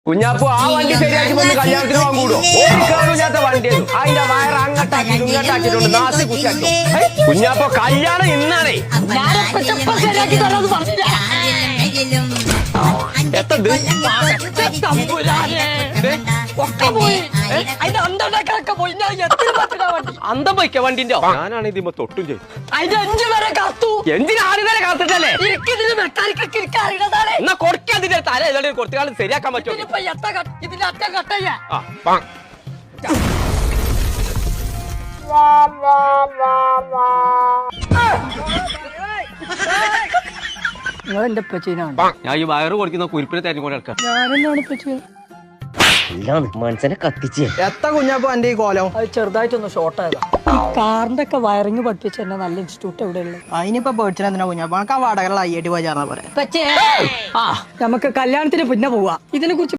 കുഞ്ഞാപ്പു ആ വണ്ടി ശരിയാക്കി വന്ന് കല്യാണത്തിന് വാങ്ങൂടോ ഓടിക്കാറില്ലാത്ത വണ്ടിയായിരുന്നു അതിന്റെ വയറ് അങ്ങട്ടാക്കി ഇങ്ങട്ടാക്കിട്ടുണ്ട് നാസി കുറ്റാക്കി കുഞ്ഞാപ്പോ കല്യാണം ഇന്നാണേ അന്തം പോയിക്ക വണ്ടിന്റെ ഞാനാണ് ഇതിമ്മ തൊട്ടും ചെയ്തു എന്തിനാണ് വരെ കാത്തിട്ടല്ലേ എന്നാ കൊടുക്കാതിന്റെ തല ഏതാണ്ട് കുറച്ചു കാലം ശരിയാക്കാൻ പറ്റുമോ നിങ്ങളെന്റെ പച്ചീനാണ് ഞാൻ ഈ വയറ് കൊടുക്കുന്ന കുരിപ്പിനെ തെരഞ്ഞു എടുക്കാം ഞാനെന്നാണ് പച്ചീ മനസ്സിനെ കത്തിച്ച് എത്ര കുഞ്ഞാപ്പോ എന്റെ ഈ കോലം അത് ചെറുതായിട്ടൊന്ന് ഷോർട്ട് ആയതാ കാറിന്റെ ഒക്കെ വയറിങ് പഠിപ്പിച്ച തന്നെ നല്ല ഇൻസ്റ്റിറ്റ്യൂട്ട് എവിടെയുള്ളത് അതിനിപ്പോ പേടിച്ചാൽ കുഞ്ഞാപ്പോ നമുക്ക് ആ വാടകള അയ്യേട്ടി പോയി ചേർന്നാ പോലെ നമുക്ക് കല്യാണത്തിന് പിന്നെ പോവാ ഇതിനെ കുറിച്ച്